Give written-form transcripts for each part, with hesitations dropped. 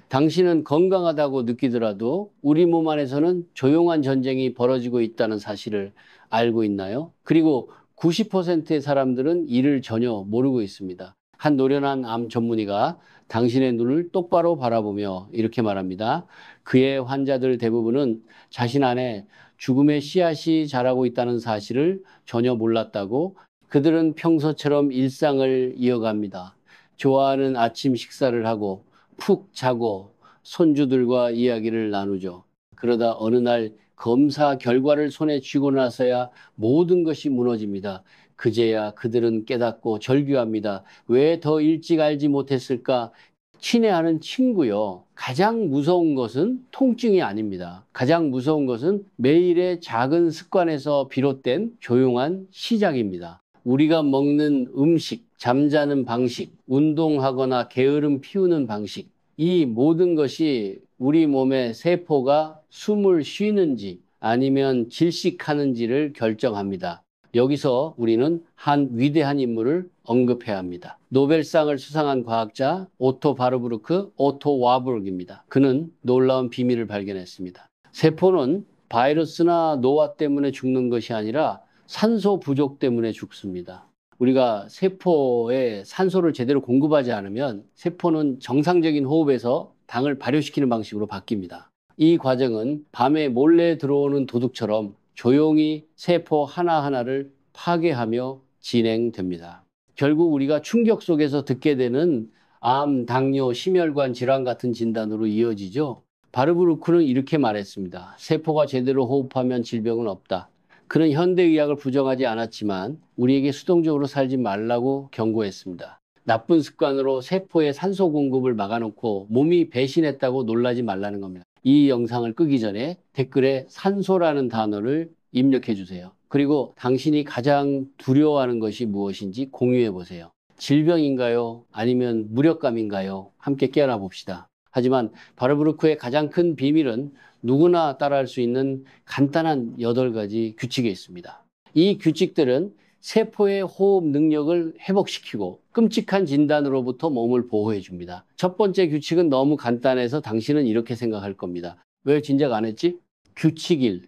당신은 건강하다고 느끼더라도 우리 몸 안에서는 조용한 전쟁이 벌어지고 있다는 사실을 알고 있나요? 그리고 90%의 사람들은 이를 전혀 모르고 있습니다. 한 노련한 암 전문의가 당신의 눈을 똑바로 바라보며 이렇게 말합니다. 그의 환자들 대부분은 자신 안에 죽음의 씨앗이 자라고 있다는 사실을 전혀 몰랐다고. 그들은 평소처럼 일상을 이어갑니다. 좋아하는 아침 식사를 하고 푹 자고 손주들과 이야기를 나누죠. 그러다 어느 날 검사 결과를 손에 쥐고 나서야 모든 것이 무너집니다. 그제야 그들은 깨닫고 절규합니다. 왜 더 일찍 알지 못했을까? 친애하는 친구요. 가장 무서운 것은 통증이 아닙니다. 가장 무서운 것은 매일의 작은 습관에서 비롯된 조용한 시작입니다. 우리가 먹는 음식, 잠자는 방식, 운동하거나 게으름 피우는 방식, 이 모든 것이 우리 몸의 세포가 숨을 쉬는지 아니면 질식하는지를 결정합니다. 여기서 우리는 한 위대한 인물을 언급해야 합니다. 노벨상을 수상한 과학자 오토 바르부르크 오토 와부르크입니다. 그는 놀라운 비밀을 발견했습니다. 세포는 바이러스나 노화 때문에 죽는 것이 아니라 산소 부족 때문에 죽습니다. 우리가 세포에 산소를 제대로 공급하지 않으면 세포는 정상적인 호흡에서 당을 발효시키는 방식으로 바뀝니다. 이 과정은 밤에 몰래 들어오는 도둑처럼 조용히 세포 하나하나를 파괴하며 진행됩니다. 결국 우리가 충격 속에서 듣게 되는 암, 당뇨, 심혈관 질환 같은 진단으로 이어지죠. 바르부르크는 이렇게 말했습니다. 세포가 제대로 호흡하면 질병은 없다. 그는 현대의학을 부정하지 않았지만 우리에게 수동적으로 살지 말라고 경고했습니다. 나쁜 습관으로 세포의 산소 공급을 막아놓고 몸이 배신했다고 놀라지 말라는 겁니다. 이 영상을 끄기 전에 댓글에 산소라는 단어를 입력해 주세요. 그리고 당신이 가장 두려워하는 것이 무엇인지 공유해 보세요. 질병인가요? 아니면 무력감인가요? 함께 깨어나 봅시다. 하지만 바르부르크의 가장 큰 비밀은 누구나 따라할 수 있는 간단한 8가지 규칙이 있습니다. 이 규칙들은 세포의 호흡 능력을 회복시키고 끔찍한 진단으로부터 몸을 보호해 줍니다. 첫 번째 규칙은 너무 간단해서 당신은 이렇게 생각할 겁니다. 왜 진작 안 했지? 규칙 1.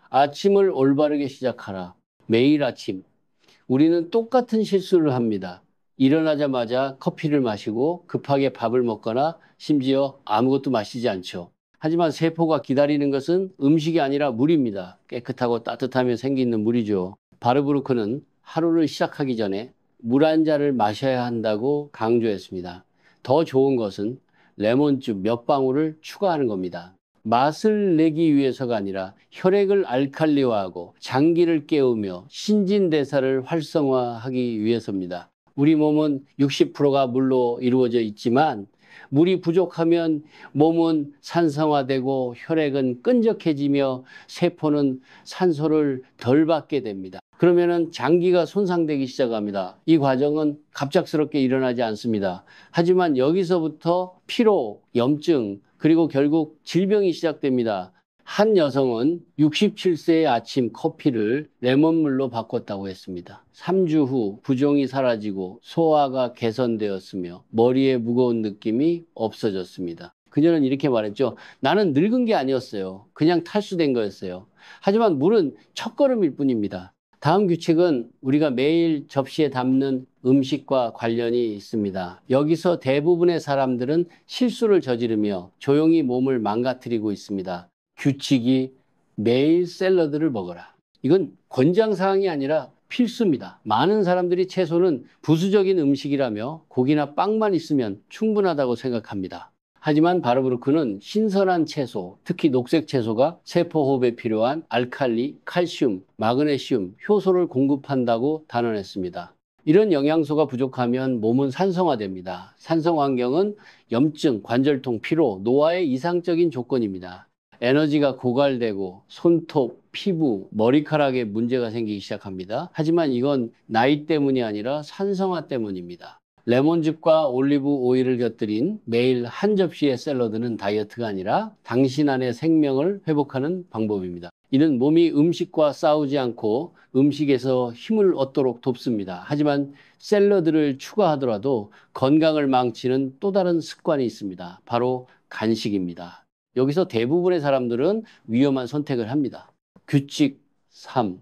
아침을 올바르게 시작하라. 매일 아침 우리는 똑같은 실수를 합니다. 일어나자마자 커피를 마시고 급하게 밥을 먹거나 심지어 아무것도 마시지 않죠. 하지만 세포가 기다리는 것은 음식이 아니라 물입니다. 깨끗하고 따뜻하며 생기 있는 물이죠. 바르부르크는 하루를 시작하기 전에 물 한 잔을 마셔야 한다고 강조했습니다. 더 좋은 것은 레몬즙 몇 방울을 추가하는 겁니다. 맛을 내기 위해서가 아니라 혈액을 알칼리화하고 장기를 깨우며 신진대사를 활성화하기 위해서입니다. 우리 몸은 60%가 물로 이루어져 있지만 물이 부족하면 몸은 산성화되고 혈액은 끈적해지며 세포는 산소를 덜 받게 됩니다. 그러면은 장기가 손상되기 시작합니다. 이 과정은 갑작스럽게 일어나지 않습니다. 하지만 여기서부터 피로, 염증, 그리고 결국 질병이 시작됩니다. 한 여성은 67세의 아침 커피를 레몬물로 바꿨다고 했습니다. 3주 후 부종이 사라지고 소화가 개선되었으며 머리에 무거운 느낌이 없어졌습니다. 그녀는 이렇게 말했죠. 나는 늙은 게 아니었어요. 그냥 탈수된 거였어요. 하지만 물은 첫걸음일 뿐입니다. 다음 규칙은 우리가 매일 접시에 담는 음식과 관련이 있습니다. 여기서 대부분의 사람들은 실수를 저지르며 조용히 몸을 망가뜨리고 있습니다. 규칙이 매일 샐러드를 먹어라. 이건 권장사항이 아니라 필수입니다. 많은 사람들이 채소는 부수적인 음식이라며 고기나 빵만 있으면 충분하다고 생각합니다. 하지만 바르부르크는 신선한 채소, 특히 녹색 채소가 세포 호흡에 필요한 알칼리, 칼슘, 마그네슘, 효소를 공급한다고 단언했습니다. 이런 영양소가 부족하면 몸은 산성화됩니다. 산성 환경은 염증, 관절통, 피로, 노화의 이상적인 조건입니다. 에너지가 고갈되고 손톱, 피부, 머리카락에 문제가 생기기 시작합니다. 하지만 이건 나이 때문이 아니라 산성화 때문입니다. 레몬즙과 올리브 오일을 곁들인 매일 한 접시의 샐러드는 다이어트가 아니라 당신 안의 생명을 회복하는 방법입니다. 이는 몸이 음식과 싸우지 않고 음식에서 힘을 얻도록 돕습니다. 하지만 샐러드를 추가하더라도 건강을 망치는 또 다른 습관이 있습니다. 바로 간식입니다. 여기서 대부분의 사람들은 위험한 선택을 합니다. 규칙 3.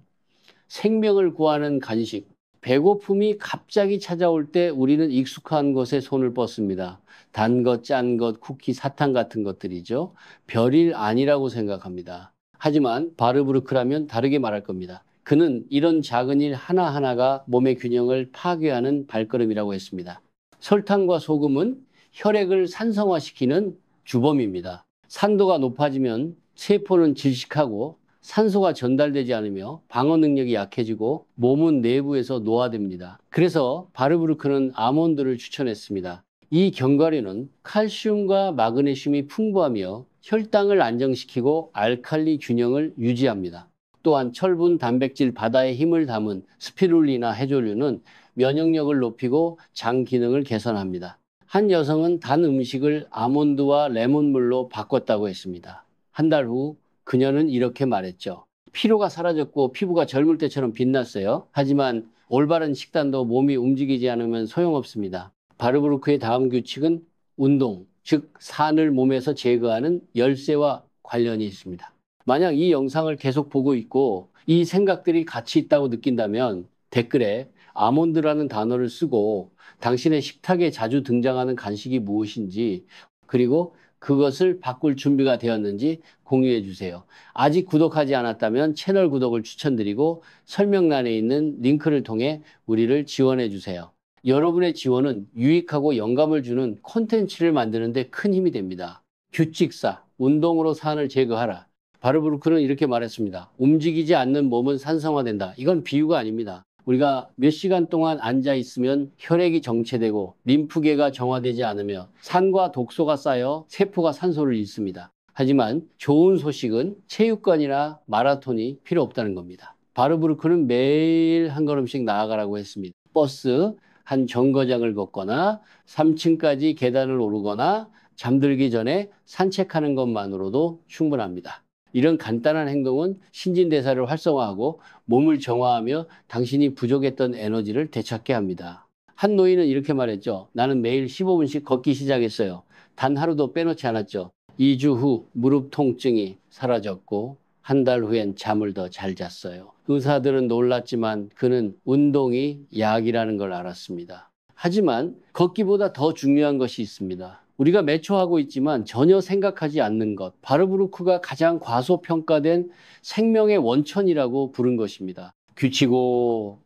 생명을 구하는 간식. 배고픔이 갑자기 찾아올 때 우리는 익숙한 것에 손을 뻗습니다. 단 것, 짠 것, 쿠키, 사탕 같은 것들이죠. 별일 아니라고 생각합니다. 하지만 바르부르크라면 다르게 말할 겁니다. 그는 이런 작은 일 하나하나가 몸의 균형을 파괴하는 발걸음이라고 했습니다. 설탕과 소금은 혈액을 산성화시키는 주범입니다. 산도가 높아지면 세포는 질식하고 산소가 전달되지 않으며 방어 능력이 약해지고 몸은 내부에서 노화됩니다. 그래서 바르부르크는 아몬드를 추천했습니다. 이 견과류는 칼슘과 마그네슘이 풍부하며 혈당을 안정시키고 알칼리 균형을 유지합니다. 또한 철분, 단백질, 바다의 힘을 담은 스피룰리나 해조류는 면역력을 높이고 장 기능을 개선합니다. 한 여성은 단 음식을 아몬드와 레몬물로 바꿨다고 했습니다. 한 달 후 그녀는 이렇게 말했죠. 피로가 사라졌고 피부가 젊을 때처럼 빛났어요. 하지만 올바른 식단도 몸이 움직이지 않으면 소용없습니다. 바르부르크의 다음 규칙은 운동, 즉 산을 몸에서 제거하는 열쇠와 관련이 있습니다. 만약 이 영상을 계속 보고 있고 이 생각들이 같이 있다고 느낀다면 댓글에 아몬드라는 단어를 쓰고 당신의 식탁에 자주 등장하는 간식이 무엇인지 그리고 그것을 바꿀 준비가 되었는지 공유해 주세요. 아직 구독하지 않았다면 채널 구독을 추천드리고 설명란에 있는 링크를 통해 우리를 지원해 주세요. 여러분의 지원은 유익하고 영감을 주는 콘텐츠를 만드는 데 큰 힘이 됩니다. 규칙사, 운동으로 산을 제거하라. 바르부르크는 이렇게 말했습니다. 움직이지 않는 몸은 산성화된다. 이건 비유가 아닙니다. 우리가 몇 시간 동안 앉아 있으면 혈액이 정체되고 림프계가 정화되지 않으며 산과 독소가 쌓여 세포가 산소를 잃습니다. 하지만 좋은 소식은 체육관이나 마라톤이 필요 없다는 겁니다. 바르부르크는 매일 한 걸음씩 나아가라고 했습니다. 버스 한 정거장을 걷거나 3층까지 계단을 오르거나 잠들기 전에 산책하는 것만으로도 충분합니다. 이런 간단한 행동은 신진대사를 활성화하고 몸을 정화하며 당신이 부족했던 에너지를 되찾게 합니다. 한 노인은 이렇게 말했죠. 나는 매일 15분씩 걷기 시작했어요. 단 하루도 빼놓지 않았죠. 2주 후 무릎 통증이 사라졌고 한 달 후엔 잠을 더 잘 잤어요. 의사들은 놀랐지만 그는 운동이 약이라는 걸 알았습니다. 하지만 걷기보다 더 중요한 것이 있습니다. 우리가 매초하고 있지만 전혀 생각하지 않는 것. 바르부르크가 가장 과소평가된 생명의 원천이라고 부른 것입니다. 규칙오,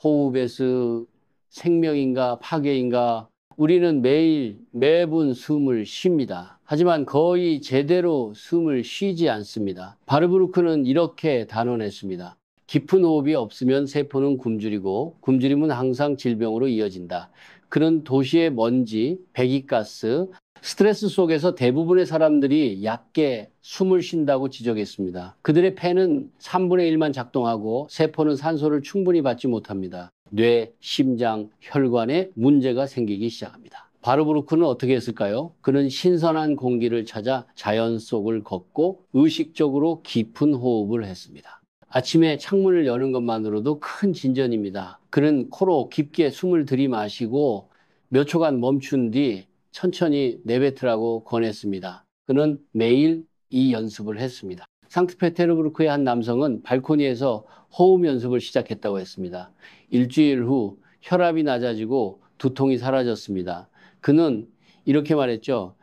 호흡에서 생명인가 파괴인가. 우리는 매일 매분 숨을 쉽니다. 하지만 거의 제대로 숨을 쉬지 않습니다. 바르부르크는 이렇게 단언했습니다. 깊은 호흡이 없으면 세포는 굶주리고 굶주림은 항상 질병으로 이어진다. 그는 도시의 먼지, 배기가스, 스트레스 속에서 대부분의 사람들이 얕게 숨을 쉰다고 지적했습니다. 그들의 폐는 3분의 1만 작동하고 세포는 산소를 충분히 받지 못합니다. 뇌, 심장, 혈관에 문제가 생기기 시작합니다. 바르부르크는 어떻게 했을까요? 그는 신선한 공기를 찾아 자연 속을 걷고 의식적으로 깊은 호흡을 했습니다. 아침에 창문을 여는 것만으로도 큰 진전입니다. 그는 코로 깊게 숨을 들이마시고 몇 초간 멈춘 뒤 천천히 내뱉으라고 권했습니다. 그는 매일 이 연습을 했습니다. 상트페테르부르크의 한 남성은 발코니에서 호흡 연습을 시작했다고 했습니다. 일주일 후 혈압이 낮아지고 두통이 사라졌습니다. 그는 이렇게 말했죠.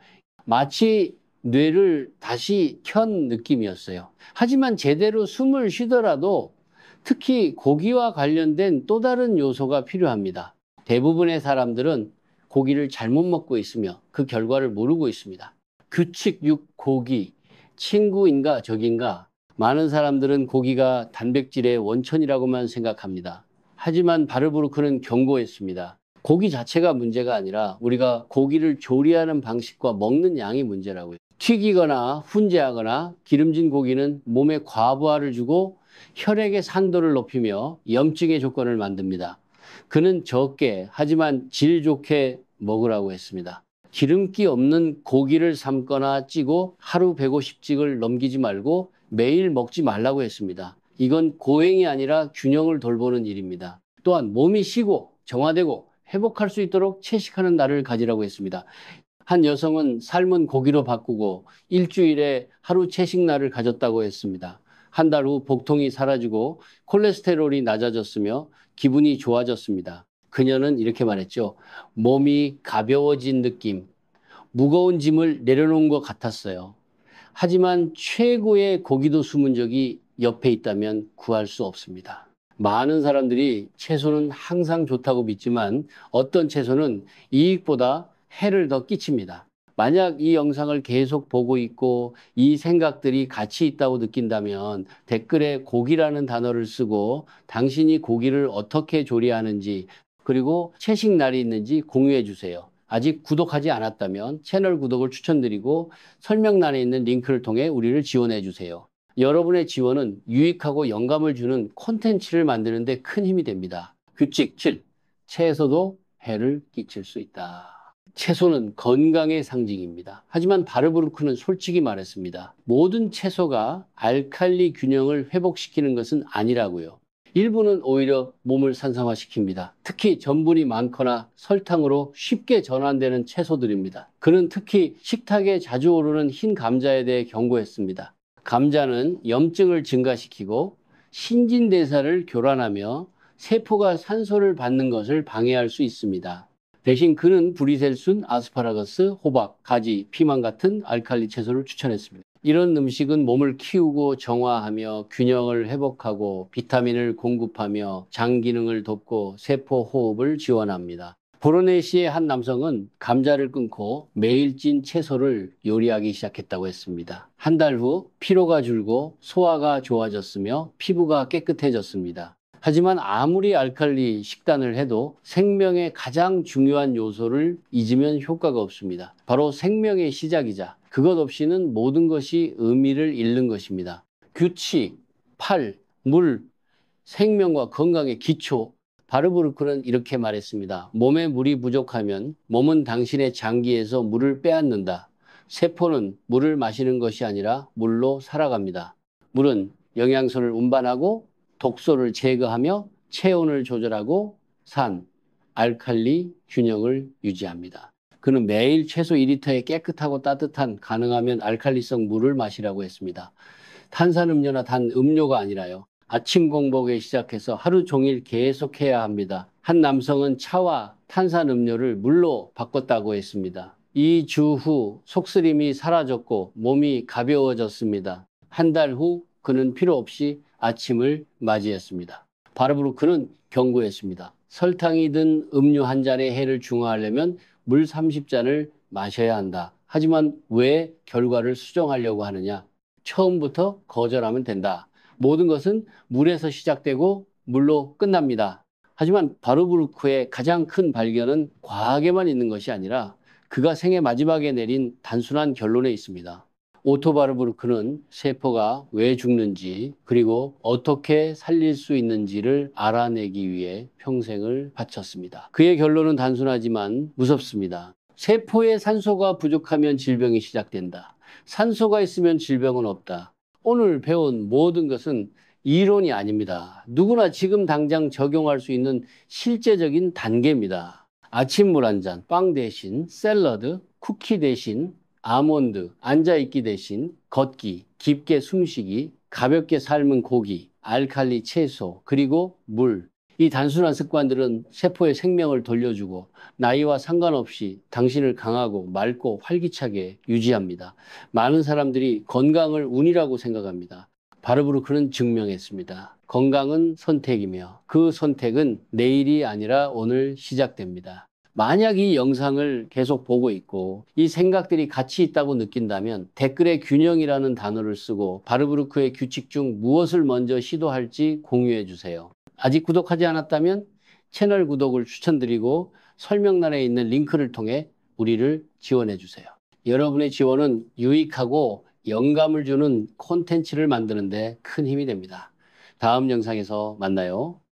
마치 뇌를 다시 켠 느낌이었어요. 하지만 제대로 숨을 쉬더라도 특히 고기와 관련된 또 다른 요소가 필요합니다. 대부분의 사람들은 고기를 잘못 먹고 있으며 그 결과를 모르고 있습니다. 규칙 6 고기, 친구인가 적인가? 많은 사람들은 고기가 단백질의 원천이라고만 생각합니다. 하지만 바르부르크는 경고했습니다. 고기 자체가 문제가 아니라 우리가 고기를 조리하는 방식과 먹는 양이 문제라고요. 튀기거나 훈제하거나 기름진 고기는 몸에 과부하를 주고 혈액의 산도를 높이며 염증의 조건을 만듭니다. 그는 적게 하지만 질 좋게 먹으라고 했습니다. 기름기 없는 고기를 삶거나 찌고 하루 150찍을 넘기지 말고 매일 먹지 말라고 했습니다. 이건 고행이 아니라 균형을 돌보는 일입니다. 또한 몸이 쉬고 정화되고 회복할 수 있도록 채식하는 날을 가지라고 했습니다. 한 여성은 삶은 고기로 바꾸고 일주일에 하루 채식날을 가졌다고 했습니다. 한 달 후 복통이 사라지고 콜레스테롤이 낮아졌으며 기분이 좋아졌습니다. 그녀는 이렇게 말했죠. 몸이 가벼워진 느낌, 무거운 짐을 내려놓은 것 같았어요. 하지만 최고의 고기도 숨은 적이 옆에 있다면 구할 수 없습니다. 많은 사람들이 채소는 항상 좋다고 믿지만 어떤 채소는 이익보다 해를 더 끼칩니다. 만약 이 영상을 계속 보고 있고 이 생각들이 같이 있다고 느낀다면 댓글에 고기라는 단어를 쓰고 당신이 고기를 어떻게 조리하는지 그리고 채식 날이 있는지 공유해 주세요. 아직 구독하지 않았다면 채널 구독을 추천드리고 설명란에 있는 링크를 통해 우리를 지원해 주세요. 여러분의 지원은 유익하고 영감을 주는 콘텐츠를 만드는 데 큰 힘이 됩니다. 규칙 7. 채소도 해를 끼칠 수 있다. 채소는 건강의 상징입니다. 하지만 바르부르크는 솔직히 말했습니다. 모든 채소가 알칼리 균형을 회복시키는 것은 아니라고요. 일부는 오히려 몸을 산성화시킵니다. 특히 전분이 많거나 설탕으로 쉽게 전환되는 채소들입니다. 그는 특히 식탁에 자주 오르는 흰 감자에 대해 경고했습니다. 감자는 염증을 증가시키고 신진대사를 교란하며 세포가 산소를 받는 것을 방해할 수 있습니다. 대신 그는 브리셀순, 아스파라거스, 호박, 가지, 피망 같은 알칼리 채소를 추천했습니다. 이런 음식은 몸을 키우고 정화하며 균형을 회복하고 비타민을 공급하며 장 기능을 돕고 세포 호흡을 지원합니다. 포르네시의 한 남성은 감자를 끊고 매일 찐 채소를 요리하기 시작했다고 했습니다. 한 달 후 피로가 줄고 소화가 좋아졌으며 피부가 깨끗해졌습니다. 하지만 아무리 알칼리 식단을 해도 생명의 가장 중요한 요소를 잊으면 효과가 없습니다. 바로 생명의 시작이자 그것 없이는 모든 것이 의미를 잃는 것입니다. 규칙, 8, 물, 생명과 건강의 기초. 바르부르크는 이렇게 말했습니다. 몸에 물이 부족하면 몸은 당신의 장기에서 물을 빼앗는다. 세포는 물을 마시는 것이 아니라 물로 살아갑니다. 물은 영양소를 운반하고 독소를 제거하며 체온을 조절하고 산, 알칼리 균형을 유지합니다. 그는 매일 최소 2리터의 깨끗하고 따뜻한 가능하면 알칼리성 물을 마시라고 했습니다. 탄산음료나 단 음료가 아니라요. 아침 공복에 시작해서 하루 종일 계속해야 합니다. 한 남성은 차와 탄산음료를 물로 바꿨다고 했습니다. 2주 후 속쓰림이 사라졌고 몸이 가벼워졌습니다. 한 달 후 그는 필요 없이 아침을 맞이했습니다. 바르부르크는 경고했습니다. 설탕이 든 음료 한 잔의 해를 중화하려면 물 30잔을 마셔야 한다. 하지만 왜 결과를 수정하려고 하느냐? 처음부터 거절하면 된다. 모든 것은 물에서 시작되고 물로 끝납니다. 하지만 바르부르크의 가장 큰 발견은 과학에만 있는 것이 아니라 그가 생애 마지막에 내린 단순한 결론에 있습니다. 오토 바르부르크는 세포가 왜 죽는지 그리고 어떻게 살릴 수 있는지를 알아내기 위해 평생을 바쳤습니다. 그의 결론은 단순하지만 무섭습니다. 세포에 산소가 부족하면 질병이 시작된다. 산소가 있으면 질병은 없다. 오늘 배운 모든 것은 이론이 아닙니다. 누구나 지금 당장 적용할 수 있는 실제적인 단계입니다. 아침 물 한 잔, 빵 대신 샐러드, 쿠키 대신 아몬드, 앉아있기 대신 걷기, 깊게 숨쉬기, 가볍게 삶은 고기, 알칼리 채소, 그리고 물. 이 단순한 습관들은 세포의 생명을 돌려주고 나이와 상관없이 당신을 강하고 맑고 활기차게 유지합니다. 많은 사람들이 건강을 운이라고 생각합니다. 바르부르크는 증명했습니다. 건강은 선택이며 그 선택은 내일이 아니라 오늘 시작됩니다. 만약 이 영상을 계속 보고 있고 이 생각들이 같이 있다고 느낀다면 댓글에 균형이라는 단어를 쓰고 바르부르크의 규칙 중 무엇을 먼저 시도할지 공유해 주세요. 아직 구독하지 않았다면 채널 구독을 추천드리고 설명란에 있는 링크를 통해 우리를 지원해 주세요. 여러분의 지원은 유익하고 영감을 주는 콘텐츠를 만드는 데 큰 힘이 됩니다. 다음 영상에서 만나요.